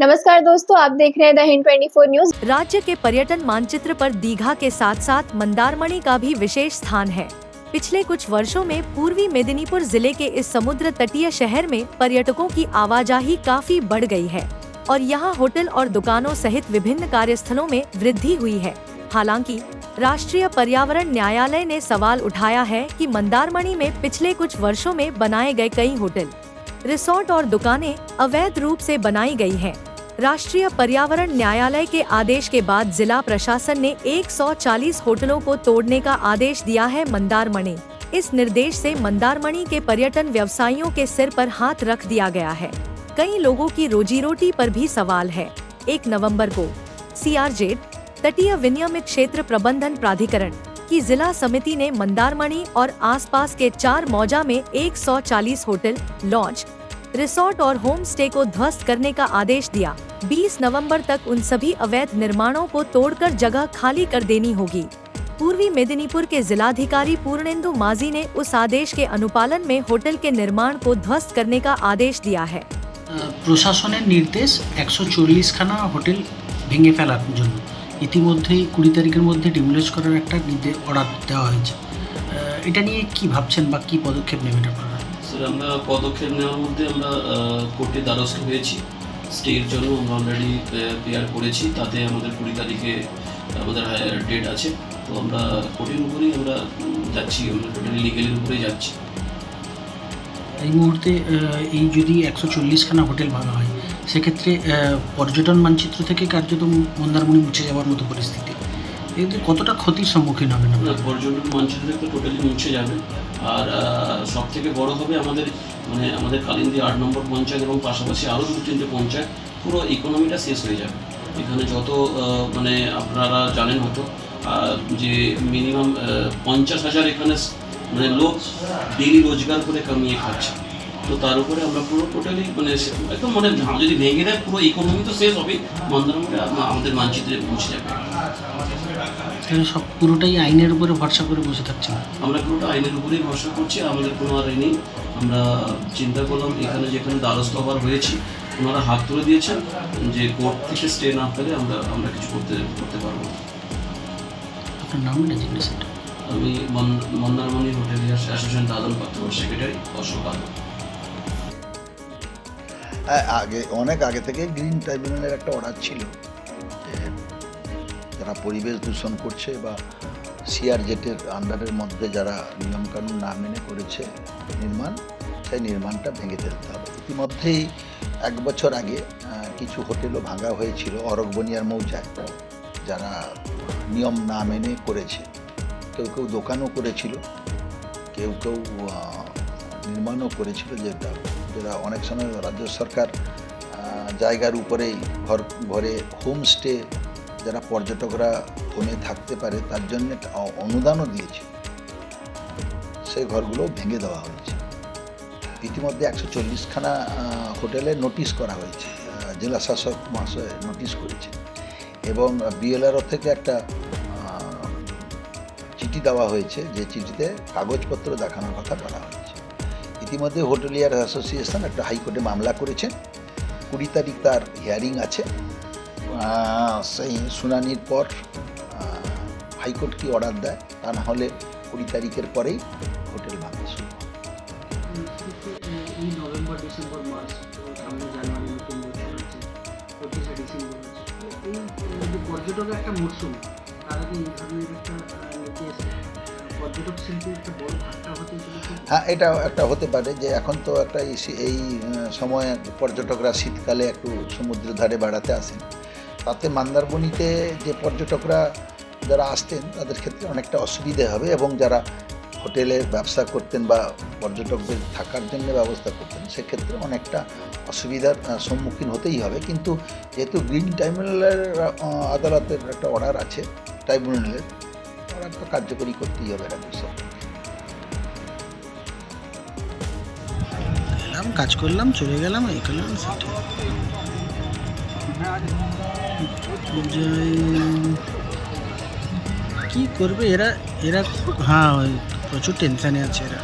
नमस्कार दोस्तों, आप देख रहे हैं द हिंद 24 न्यूज। राज्य के पर्यटन मानचित्र पर दीघा के साथ साथ मंदारमणि का भी विशेष स्थान है। पिछले कुछ वर्षों में पूर्वी मेदिनीपुर जिले के इस समुद्र तटीय शहर में पर्यटकों की आवाजाही काफी बढ़ गई है और यहाँ होटल और दुकानों सहित विभिन्न कार्यस्थलों में वृद्धि हुई है। हालांकि राष्ट्रीय पर्यावरण न्यायालय ने सवाल उठाया है कि मंदारमणि में पिछले कुछ वर्षों में बनाए गए कई होटल, रिसोर्ट और दुकानें अवैध रूप से बनाई गई हैं। राष्ट्रीय पर्यावरण न्यायालय के आदेश के बाद जिला प्रशासन ने 140 होटलों को तोड़ने का आदेश दिया है मंदारमणि। इस निर्देश से मंदारमणि के पर्यटन व्यवसायियों के सिर पर हाथ रख दिया गया है। कई लोगों की रोजी रोटी पर भी सवाल है। 1 नवंबर को CRZ तटीय विनियमित क्षेत्र प्रबंधन प्राधिकरण की जिला समिति ने मंदारमणि और आसपास के 4 मौजा में 140 होटल, लॉज, रिसोर्ट और होम स्टे को ध्वस्त करने का आदेश दिया। 20 नवंबर तक उन सभी अवैध निर्माणों को तोड़कर जगह खाली कर देनी होगी। पूर्वी मेदिनीपुर के जिलाधिकारी पूर्णेंदु माझी ने उस आदेश के अनुपालन में होटल के निर्माण को ध्वस्त करने का आदेश दिया है। প্রশাসনের নির্দেশ 140 খানা হোটেল ভেঙে ফেলার জন্য ইতিমধ্যেই 20 তারিখের মধ্যে ডিমোলিশ করার একটা অর্ডার দেওয়া হয়েছে। এটা নিয়ে কি ভাবছেন বা কি পদক্ষেপ নেবেন আপনারা? স্যার, আমরা পদক্ষেপ নেওয়ার মধ্যে আমরা কোর্টে দ্বারস্থ হয়েছি। স্টের জন্য আমরা অলরেডি প্রেয়ার করেছি। তাতে আমাদের 20 তারিখে আমাদের ডেট আছে। তো আমরা কোর্টের উপরেই আমরা যাচ্ছি, আমরা টোটালি লিগেলের উপরেই যাচ্ছি। এই মুহূর্তে এই যদি 140 খানা হোটেল ভাঙা হয় সেক্ষেত্রে পর্যটন মানচিত্র থেকে কার্যত মন্দারমণি মুছে যাওয়ার মতো পরিস্থিতি, এতে কতটা ক্ষতির সম্মুখীন হবেন আপনারা? পর্যটন মানচিত্র থেকে টোটালি মুছে যাবে। আর সব থেকে বড় হবে আমাদের কালিন্দী 8 নম্বর পঞ্চায়েত এবং পাশাপাশি আরও 2-3টে পঞ্চায়েত, পুরো ইকোনমিটা শেষ হয়ে যাবে। এখানে যত আপনারা জানেন হয়তো যে মিনিমাম 50,000 এখানে লোক ডেলি রোজগার করে কামিয়ে খাচ্ছে। তো তার উপরে আমরা পুরো টোটালি একদম যদি ভেঙে দেয় পুরো ইকোনমি তো শেষ হবে, মন্দারমণি আমাদের মানচিত্রে পৌঁছে যাবে। সব পুরোটাই আইনের উপরে ভরসা করে বসে থাকছে না, আমরা পুরোটা আইনের উপরেই ভরসা করছি। আমাদের কোনো আর নেই। আমরা চিন্তা করলাম এখানে যেখানে দ্বারস্থ হওয়ার হয়েছি ওনারা হাত তুলে দিয়েছেন যে কোর্ট থেকে স্টে না পেলে আমরা কিছু করতে পারবো। আপনার নামটা জিজ্ঞেস? আমি মন্দারমণি হোটেল অ্যাসোসিয়েশন দাদন পাত্র সেক্রেটারি অশোক আলো। অনেক আগে থেকে গ্রিন ট্রাইব্যুনালের একটা অর্ডার ছিল যে যারা পরিবেশ দূষণ করছে বা CRZ-এর আন্ডারের মধ্যে যারা নিয়মকানুন না মেনে করেছে নির্মাণ, সেই নির্মাণটা ভেঙে ফেলতে হবে। ইতিমধ্যেই 1 বছর আগে কিছু হোটেলও ভাঙা হয়েছিল অরকবনিয়ার মৌজায়, যারা নিয়ম না মেনে করেছে। কেউ কেউ দোকানও করেছিল, কেউ কেউ নির্মাণও করেছিল, যেটা অনেক সময় রাজ্য সরকার জায়গার উপরেই ঘরে হোমস্টে যারা পর্যটকরা হোমে থাকতে পারে তার জন্য অনুদানও দিয়েছে, সেই ঘরগুলো ভেঙে দেওয়া হয়েছে। ইতিমধ্যে 140 খানা হোটেলে নোটিশ করা হয়েছে, জেলা শাসক মহাশয় নোটিশ করেছে এবং BLRO থেকে একটা চিঠি দেওয়া হয়েছে, যে চিঠিতে কাগজপত্র দেখানোর কথা বলা হয়েছে। ইতিমধ্যে হোটেলিয়ার অ্যাসোসিয়েশন একটা হাইকোর্টে মামলা করেছে। 20 তারিখ তার হিয়ারিং আছে। সেই শুনানির পর হাইকোর্ট কি অর্ডার দেয়, তা না হলে 20 তারিখের পরেই হোটেল ভাঙা শুরু হবে। এই নভেম্বর, ডিসেম্বর, মার্চ, সামনে জানুয়ারি নতুন বছর আছে, 25শে ডিসেম্বর আছে। এই যে পর্যটকের একটা মরশুম, তার আগে এই ধরনের একটা নির্দেশ পর্যটক শিল্পের একটা বড় ধাক্কা হতে চলেছে। হ্যাঁ, এটা একটা হতে পারে যে এখন তো একটা এই সময় পর্যটকরা শীতকালে একটু সমুদ্রের ধারে বেড়াতে আসেন, তাতে মন্দারমণিতে যে পর্যটকরা যারা আসতেন তাদের ক্ষেত্রে অনেকটা অসুবিধে হবে এবং যারা হোটেলে ব্যবসা করতেন বা পর্যটকদের থাকার জন্য ব্যবস্থা করতেন সেক্ষেত্রে অনেকটা অসুবিধার সম্মুখীন হতেই হবে। কিন্তু যেহেতু গ্রিন ট্রাইব্যুনালের আদালতের একটা অর্ডার আছে, ট্রাইব্যুনালের অর্ডার তো কার্যকরী করতেই হবে রাজ্য সরকার। এলাম, কাজ করলাম, চলে গেলাম, এই করলাম, সেটা কি করবে এরা? হ্যাঁ, প্রচুর টেনশানে আছে এরা।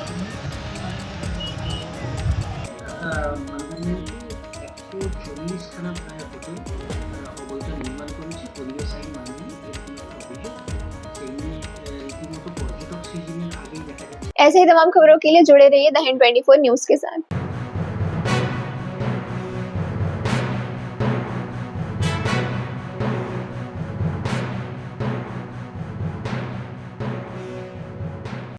140খানা প্রায় হোটেল অবৈধ নির্মাণ করেছে পরিবেশ আইন মানেনি, এরকম একটা অভিযোগ। সেই নিয়ে রীতিমতো পর্যটক সিজনের আগেই দেখা যাচ্ছে। ऐसे ही तमाम खबरों के लिए जुड़े रहिए द हिंद 24 न्यूज के साथ।